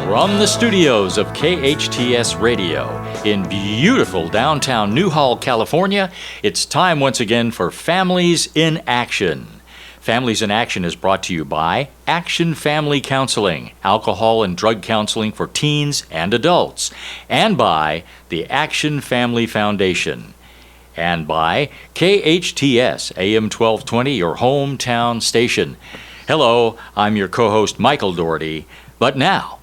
From the studios of KHTS Radio in beautiful downtown Newhall, California, it's time once again for Families in Action. Families in Action is brought to you by Action Family Counseling, alcohol and drug counseling for teens and adults, and by the Action Family Foundation, and by KHTS AM 1220, your hometown station. Hello, I'm your co-host Michael Doherty, but now,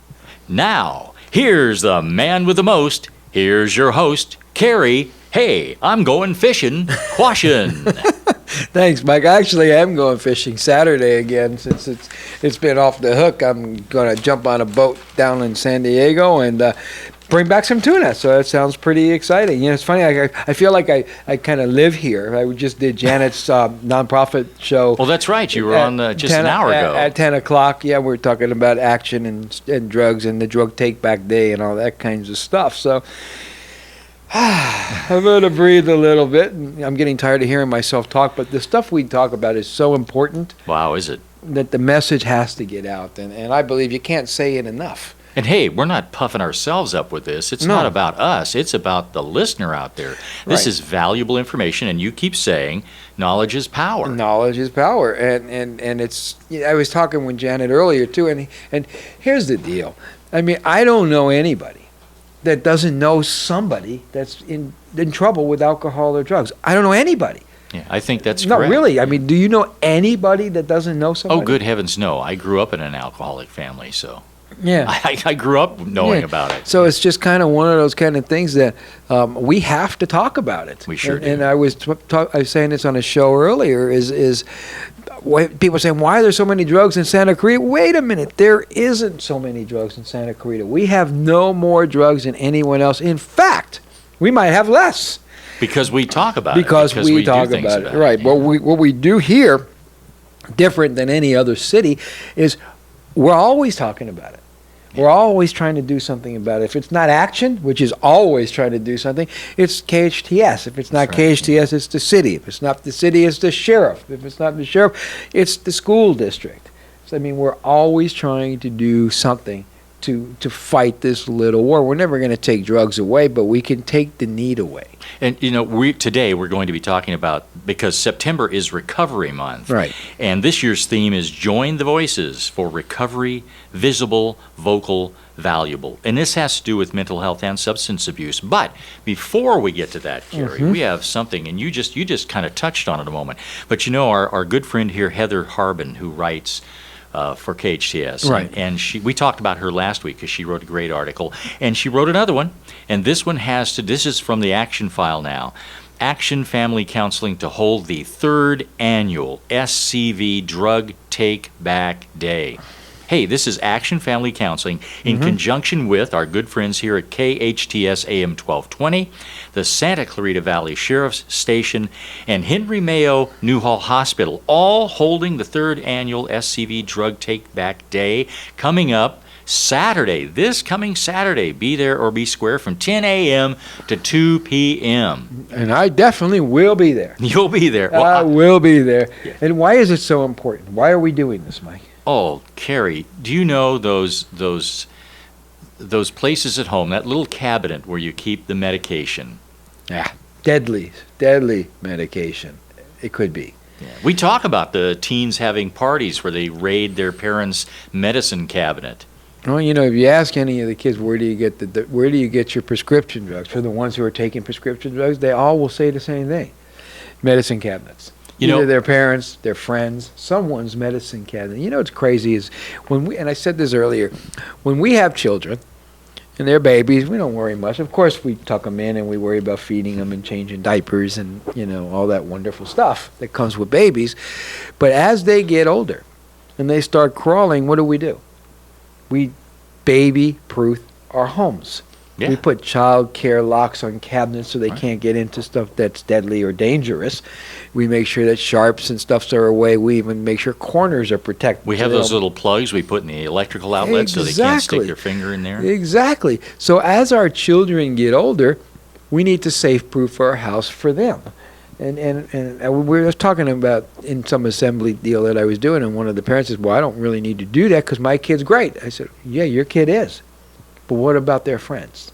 here's the man with the most. Here's your host, Cary, hey, I'm going fishing, Quashen. Thanks, Mike. I actually am going fishing Saturday again since it's been off the hook. I'm going to jump on a boat down in San Diego and bring back some tuna. So that sounds pretty exciting. You know, it's funny. I feel like I kind of live here. I just did Janet's nonprofit show. Well, that's right. You were on just an hour ago. At 10 o'clock. Yeah, we're talking about action and drugs and the drug take-back day and all that kinds of stuff. So I'm going to breathe a little bit. I'm getting tired of hearing myself talk, but the stuff we talk about is so important. Wow, is it? That the message has to get out, and I believe you can't say it enough. And hey, we're not puffing ourselves up with this. It's not about us. It's about the listener out there. This is valuable information, and you keep saying knowledge is power. Knowledge is power, and it's. I was talking with Janet earlier too, and here's the deal. I mean, I don't know anybody that doesn't know somebody that's in trouble with alcohol or drugs. I don't know anybody. Yeah, I think that's correct. No, really. I mean, do you know anybody that doesn't know somebody? Oh, good heavens, no. I grew up in an alcoholic family, so yeah, I grew up knowing about it. So it's just kind of one of those kind of things that we have to talk about it. We sure do. And I was saying this on a show earlier, is people saying, why are there so many drugs in Santa Clarita? Wait a minute, there isn't so many drugs in Santa Clarita. We have no more drugs than anyone else. In fact, we might have less. Because we talk about it. Because we talk about it. Right. Yeah. What we do here, different than any other city, is we're always talking about it. We're always trying to do something about it. If it's not action, which is always trying to do something, it's KHTS. If it's not KHTS, it's the city. If it's not the city, it's the sheriff. If it's not the sheriff, it's the school district. So, I mean, we're always trying to do something to fight this little war. We're never going to take drugs away, but we can take the need away. And, you know, today we're going to be talking about, because September is Recovery Month. Right. And this year's theme is Join the Voices for Recovery, Visible, Vocal, Valuable. And this has to do with mental health and substance abuse. But before we get to that, Cary, we have something, and you just kind of touched on it a moment. But you know, our good friend here, Heather Harbin, who writes for KHTS. Right. And we talked about her last week because she wrote a great article. And she wrote another one. And this one this is from the Action File now. Action Family Counseling to hold the 3rd annual SCV Drug Take Back Day. Hey, this is Action Family Counseling in conjunction with our good friends here at KHTS AM 1220, the Santa Clarita Valley Sheriff's Station, and Henry Mayo Newhall Hospital, all holding the 3rd annual SCV Drug Take Back Day coming up Saturday, this coming Saturday. Be there or be square from 10 a.m. to 2 p.m. And I definitely will be there. You'll be there. Well, I will be there. Yeah. And why is it so important? Why are we doing this, Mike? Oh, Cary, do you know those places at home, that little cabinet where you keep the medication? Yeah, deadly medication. It could be. Yeah. We talk about the teens having parties where they raid their parents' medicine cabinet. Well, you know, if you ask any of the kids, where do you get your prescription drugs? For the ones who are taking prescription drugs, they all will say the same thing: medicine cabinets. Either their parents, their friends, someone's medicine cabinet. You know what's crazy is and I said this earlier, when we have children and they're babies, we don't worry much. Of course, we tuck them in and we worry about feeding them and changing diapers and, you know, all that wonderful stuff that comes with babies. But as they get older and they start crawling, what do? We baby-proof our homes. Yeah. We put child care locks on cabinets so they can't get into stuff that's deadly or dangerous. We make sure that sharps and stuffs are away. We even make sure corners are protected. We have those little plugs we put in the electrical outlets so they can't stick their finger in there. Exactly. So as our children get older, we need to safe-proof our house for them. And we were talking about in some assembly deal that I was doing, and one of the parents said, well, I don't really need to do that because my kid's great. I said, yeah, your kid is. But what about their friends?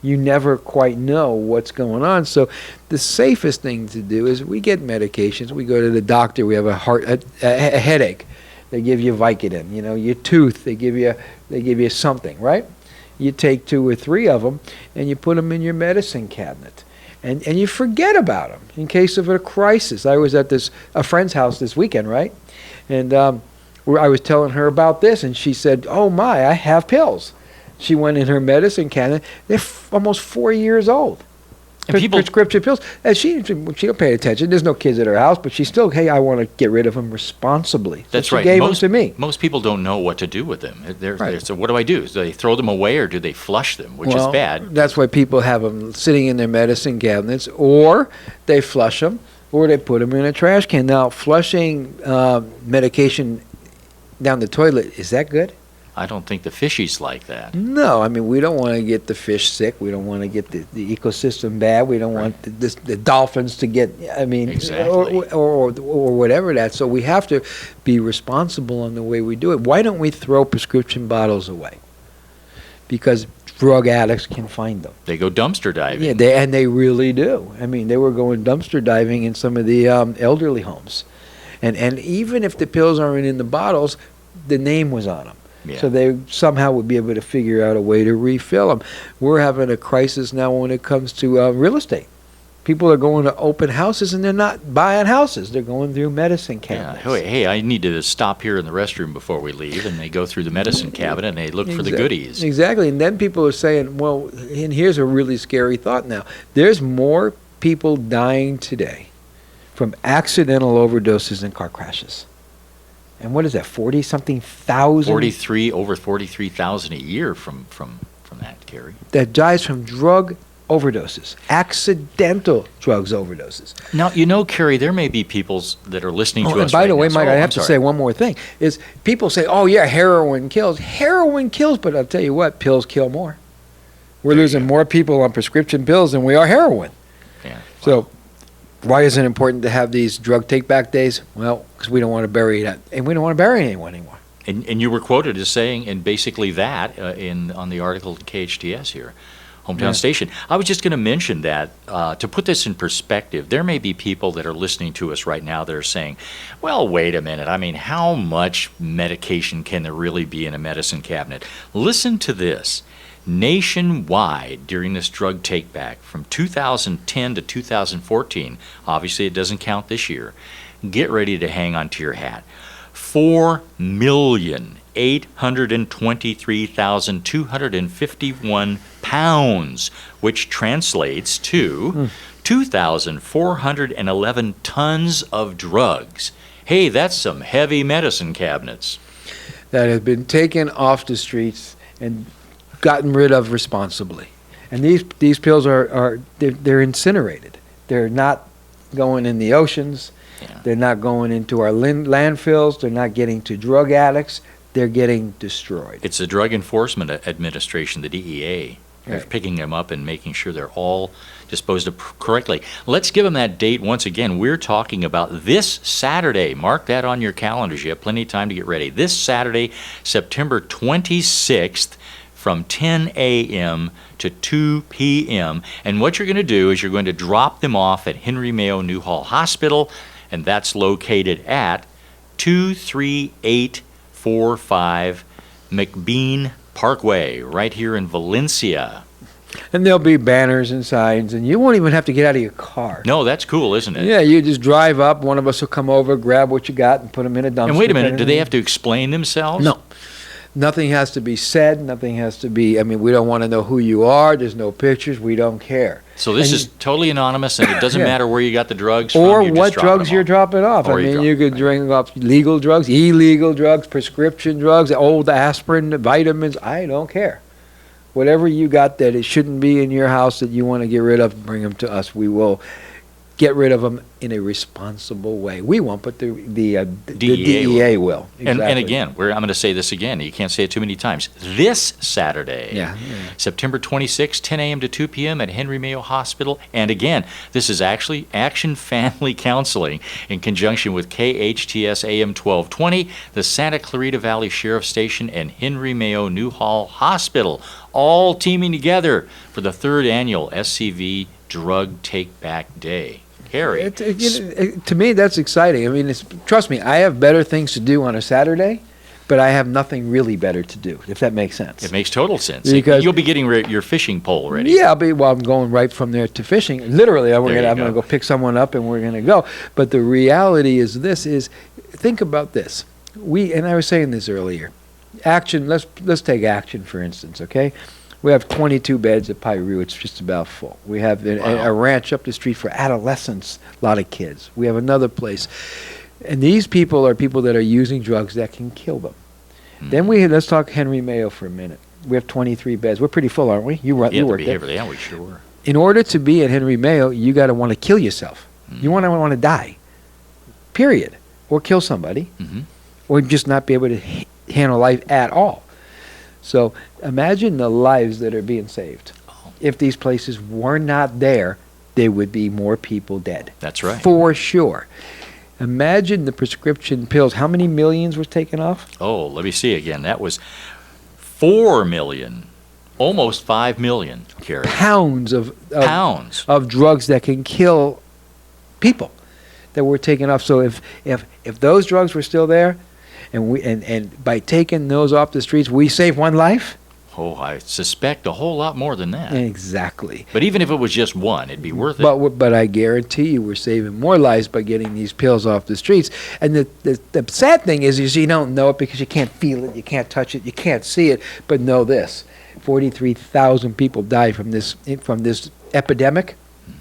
You never quite know what's going on. So the safest thing to do is we get medications. We go to the doctor. We have a headache. They give you Vicodin. You know, your tooth. They give you something, right? You take 2 or 3 of them and you put them in your medicine cabinet, and you forget about them in case of a crisis. I was at a friend's house this weekend, right? And I was telling her about this, and she said, "Oh my, I have pills." She went in her medicine cabinet. They're almost 4 years old. Prescription pills. And she don't pay attention. There's no kids at her house, but she still, hey, I want to get rid of them responsibly. That's so right. She gave them to me. Most people don't know what to do with them. Right. So what do I do? Do they throw them away or do they flush them, which is bad? That's why people have them sitting in their medicine cabinets, or they flush them, or they put them in a trash can. Now, flushing medication down the toilet, is that good? I don't think the fishies like that. No, I mean, we don't want to get the fish sick. We don't want to get the ecosystem bad. We don't want the dolphins to get, Exactly. or whatever that. So we have to be responsible in the way we do it. Why don't we throw prescription bottles away? Because drug addicts can find them. They go dumpster diving. Yeah, they really do. I mean, they were going dumpster diving in some of the elderly homes. And even if the pills aren't in the bottles, the name was on them. Yeah. So they somehow would be able to figure out a way to refill them. We're having a crisis now when it comes to real estate. People are going to open houses and they're not buying houses. They're going through medicine cabinets. Yeah. Hey, I need to stop here in the restroom before we leave. And they go through the medicine cabinet and they look for the goodies. Exactly. And then people are saying, well, and here's a really scary thought now. There's more people dying today from accidental overdoses than car crashes. And what is that, 40-something thousand? Over 43,000 a year from that, Cary. That dies from drug overdoses, accidental drugs overdoses. Now, Cary, there may be people that are listening to us and by right the way, now. Mike, I have to say one more thing. Is people say, oh, yeah, heroin kills. Heroin kills, but I'll tell you what, pills kill more. We're losing more people on prescription pills than we are heroin. Yeah. So why is it important to have these drug take-back days? Well, because we don't want to bury that, and we don't want to bury anyone anymore. And you were quoted as saying, and basically that on the article at KHTS here, Hometown Station. I was just going to mention that to put this in perspective, there may be people that are listening to us right now that are saying, well, wait a minute. I mean, how much medication can there really be in a medicine cabinet? Listen to this. Nationwide, during this drug take-back from 2010 to 2014, obviously it doesn't count this year, get ready to hang on to your hat, 4,823,251 pounds, which translates to 2,411 tons of drugs. Hey, that's some heavy medicine cabinets. That have been taken off the streets and gotten rid of responsibly. And these pills they're incinerated. They're not going in the oceans. Yeah. They're not going into our landfills. They're not getting to drug addicts. They're getting destroyed. It's the Drug Enforcement Administration, the DEA. They're picking them up and making sure they're all disposed of correctly. Let's give them that date once again. We're talking about this Saturday. Mark that on your calendars. You have plenty of time to get ready. This Saturday, September 26th, from 10 a.m. to 2 p.m. And what you're going to do is you're going to drop them off at Henry Mayo Newhall Hospital, and that's located at 23845 McBean Parkway, right here in Valencia. And there'll be banners and signs, and you won't even have to get out of your car. No, that's cool, isn't it? Yeah, you just drive up. One of us will come over, grab what you got, and put them in a dumpster. And wait a minute, do they have to explain themselves? No. Nothing has to be said. Nothing has to be, we don't want to know who you are. There's no pictures. We don't care. So this is totally anonymous, and it doesn't matter where you got the drugs from. Or what drugs you're dropping off. You could drink off legal drugs, illegal drugs, prescription drugs, old aspirin, vitamins. I don't care. Whatever you got that it shouldn't be in your house that you want to get rid of, bring them to us. We will get rid of them in a responsible way. We won't, but the DEA DEA will. And Exactly. again, I'm going to say this again. You can't say it too many times. This Saturday, Yeah. September 26, 10 a.m. to 2 p.m. at Henry Mayo Hospital. And again, this is actually Action Family Counseling in conjunction with KHTS AM 1220, the Santa Clarita Valley Sheriff Station, and Henry Mayo Newhall Hospital, all teaming together for the 3rd annual SCV Drug Take Back Day. Cary. To me, that's exciting. I mean, trust me, I have better things to do on a Saturday, but I have nothing really better to do, if that makes sense. It makes total sense. Because you'll be getting your fishing pole ready. Yeah, I'm going right from there to fishing. Literally, I'm There you going to go. go pick someone up and we're going to go. But the reality is think about this. And I was saying this earlier. Action, let's take Action, for instance, okay? We have 22 beds at Piru. It's just about full. We have a ranch up the street for adolescents, a lot of kids. We have another place. And these people are people that are using drugs that can kill them. Then let's talk Henry Mayo for a minute. We have 23 beds. We're pretty full, aren't we? You work there. Yeah, we sure were. In order to be at Henry Mayo, you got to want to kill yourself. You want to die, period. Or kill somebody, or just not be able to handle life at all. So imagine the lives that are being saved. If these places were not there, there would be more people dead. That's right. For sure. Imagine the prescription pills. How many millions was taken off? Oh, let me see again. That was 4 million, almost 5 million, Cary. Pounds of drugs that can kill people that were taken off. So if those drugs were still there, and by taking those off the streets, we save one life? Oh, I suspect a whole lot more than that. Exactly. But even if it was just one, it'd be worth it. But I guarantee you we're saving more lives by getting these pills off the streets. And the sad thing is you don't know it because you can't feel it, you can't touch it, you can't see it. But know this, 43,000 people die from this epidemic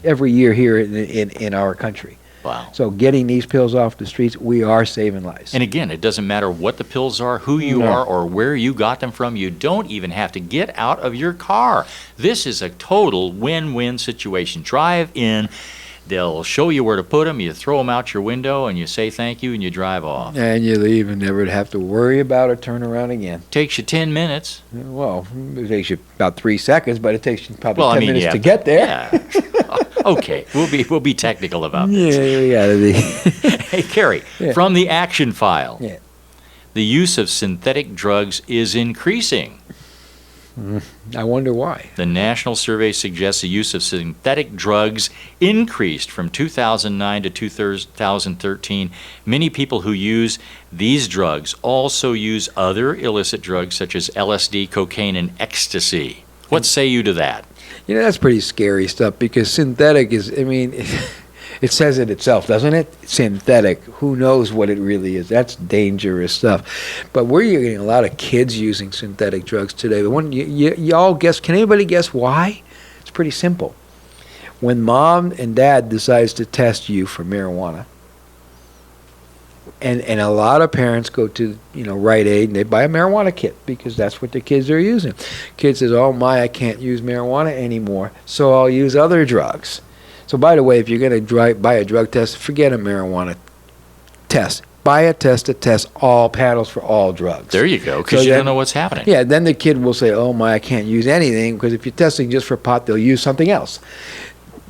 every year here in our country. Wow. So getting these pills off the streets, we are saving lives. And again, it doesn't matter what the pills are, who you are, or where you got them from. You don't even have to get out of your car. This is a total win-win situation. Drive in. They'll show you where to put them. You throw them out your window, and you say thank you, and you drive off. And you leave and never have to worry about or turn around again. Takes you 10 minutes. Well, it takes you about 3 seconds, but it takes you probably 10 minutes yeah. to get there. Yeah. Okay, we'll be technical about this. Yeah, we gotta be. Hey, Cary, from the action file, Yeah. the use of synthetic drugs is increasing. I wonder why. The national survey suggests the use of synthetic drugs increased from 2009 to 2013. Many people who use these drugs also use other illicit drugs such as LSD, cocaine, and ecstasy. What say you to that? You know, that's pretty scary stuff because synthetic is, I mean, it says it itself, doesn't it? Synthetic. Who knows what it really is? That's dangerous stuff. But we're getting a lot of kids using synthetic drugs today. But y'all guess, can anybody guess why? It's pretty simple. When mom and dad decides to test you for marijuana, and a lot of parents go to, Rite Aid and they buy a marijuana kit because that's what the kids are using. Kid says, oh my, I can't use marijuana anymore, so I'll use other drugs. So by the way, if you're going to buy a drug test, forget a marijuana test. Buy a test to test all panels for all drugs. There you go, because you don't know what's happening. Yeah, then the kid will say, oh my, I can't use anything, because if you're testing just for pot, they'll use something else.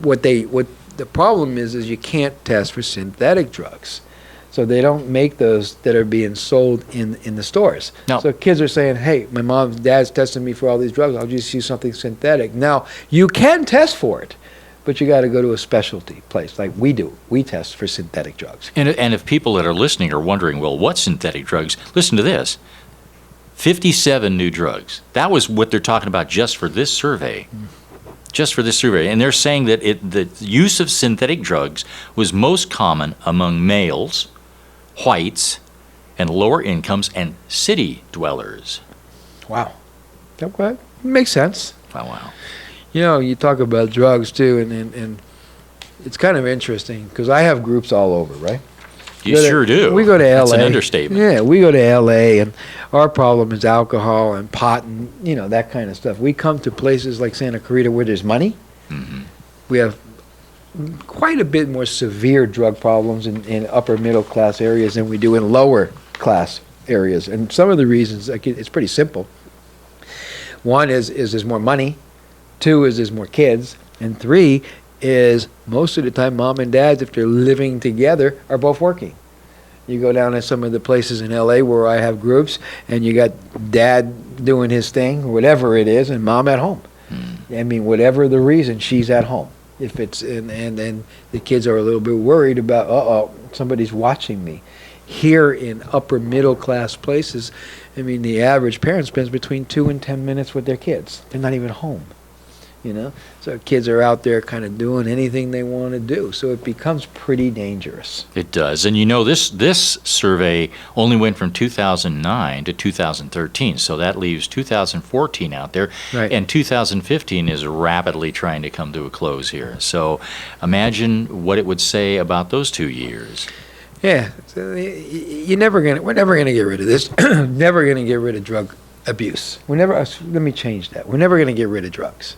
What the problem is you can't test for synthetic drugs. So they don't make those that are being sold in the stores. No. So kids are saying, hey, my mom and dad's testing me for all these drugs. I'll just use something synthetic. Now, you can test for it, but you got to go to a specialty place like we do. We test for synthetic drugs. And if people that are listening are wondering, well, what synthetic drugs? Listen to this. 57 new drugs. That was what they're talking about just for this survey. Just for this survey. And they're saying that the use of synthetic drugs was most common among males, whites, and lower incomes, and city dwellers. Wow. That makes sense. Wow. You talk about drugs too, and it's kind of interesting because I have groups all over, right? You sure do. We go to L.A. That's an understatement. Yeah, we go to L.A. and our problem is alcohol and pot and, that kind of stuff. We come to places like Santa Clarita where there's money. Mm-hmm. We have quite a bit more severe drug problems in upper middle class areas than we do in lower class areas. And some of the reasons, like, it's pretty simple. One is there's more money. Two is there's more kids. And three is most of the time mom and dads, if they're living together, are both working. You go down to some of the places in LA where I have groups, and you got dad doing his thing, whatever it is, and mom at home. I mean, whatever the reason, she's at home. If it's and then the kids are a little bit worried about, somebody's watching me. Here in upper middle class places, I mean, the average parent spends between 2 and 10 minutes with their kids. They're not even home. So kids are out there kind of doing anything they want to do. So it becomes pretty dangerous. It does. And this survey only went from 2009 to 2013. So that leaves 2014 out there. Right. And 2015 is rapidly trying to come to a close here. So imagine what it would say about those 2 years. Yeah. So we're never gonna get rid of this. Never gonna get rid of drug abuse. Let me change that. We're never gonna get rid of drugs.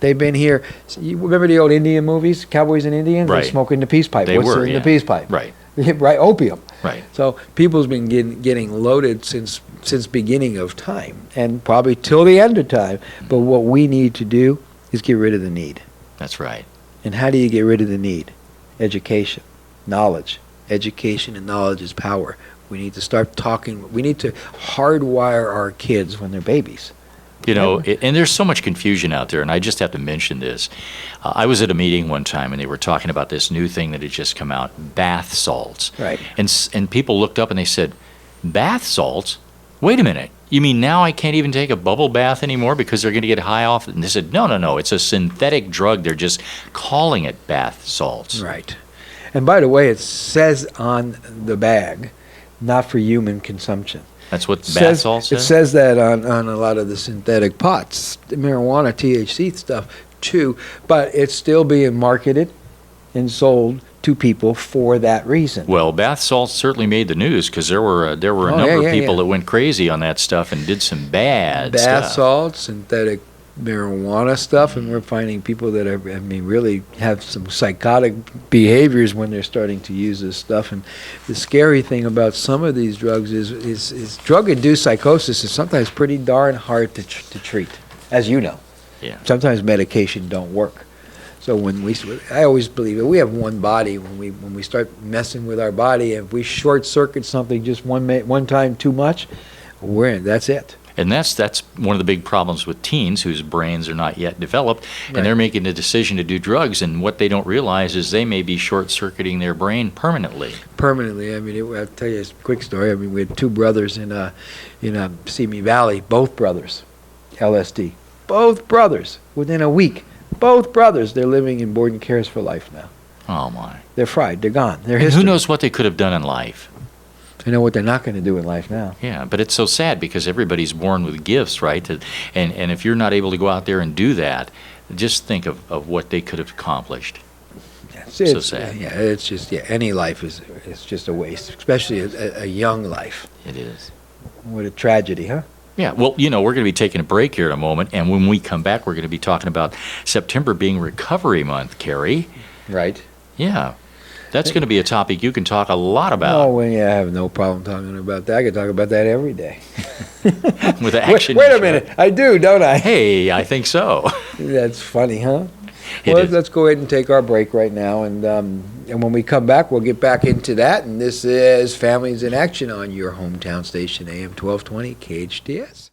They've been here. You remember the old Indian movies, Cowboys and Indians? Right. They're smoking the peace pipe. What's in the peace pipe? Right. Right, opium. Right. So people's been getting loaded since beginning of time, and probably till the end of time. But what we need to do is get rid of the need. That's right. And how do you get rid of the need? Education, knowledge. Education and knowledge is power. We need to start talking. We need to hardwire our kids when they're babies. And there's so much confusion out there, and I just have to mention this. I was at a meeting one time, and they were talking about this new thing that had just come out, bath salts. Right. And people looked up and they said, bath salts? Wait a minute. You mean now I can't even take a bubble bath anymore because they're going to get high off it? And they said, no. It's a synthetic drug. They're just calling it bath salts. Right. And by the way, it says on the bag, not for human consumption. That's what bath salt says? It says that on a lot of the synthetic pots, the marijuana, THC stuff too, but it's still being marketed and sold to people for that reason. Well, bath salts certainly made the news because there were a number of people that went crazy on that stuff and did some bad stuff. Bath salts, synthetic marijuana stuff, and we're finding people that really have some psychotic behaviors when they're starting to use this stuff. And the scary thing about some of these drugs is drug-induced psychosis is sometimes pretty darn hard to treat, as you know. Yeah. Sometimes medication don't work. So I always believe that we have one body. When we start messing with our body, if we short circuit something just one time too much, that's it. And that's one of the big problems with teens whose brains are not yet developed, and Right. they're making the decision to do drugs, and what they don't realize is they may be short-circuiting their brain permanently. Permanently. I mean, I'll tell you a quick story. I mean, we had two brothers in Simi Valley, both brothers, LSD. Both brothers, within a week. Both brothers, they're living in board and cares for life now. Oh, my. They're fried. They're gone. They're And history. who knows what they could have done in life? I know what they're not going to do in life now. Yeah, but it's so sad because everybody's born with gifts, right? And if you're not able to go out there and do that, just think of what they could have accomplished. So sad. Yeah, it's just, any life is just a waste, especially a young life. It is. What a tragedy, huh? Yeah, well, we're going to be taking a break here in a moment, and when we come back, we're going to be talking about September being Recovery Month, Cary. Right. Yeah. That's going to be a topic you can talk a lot about. Oh, well, yeah, I have no problem talking about that. I could talk about that every day. With action. Wait a minute. I do, don't I? Hey, I think so. That's funny, huh? It Well, is. let's go ahead and take our break right now, and when we come back, we'll get back into that. And this is Families in Action on your hometown station, AM 1220 KHTS.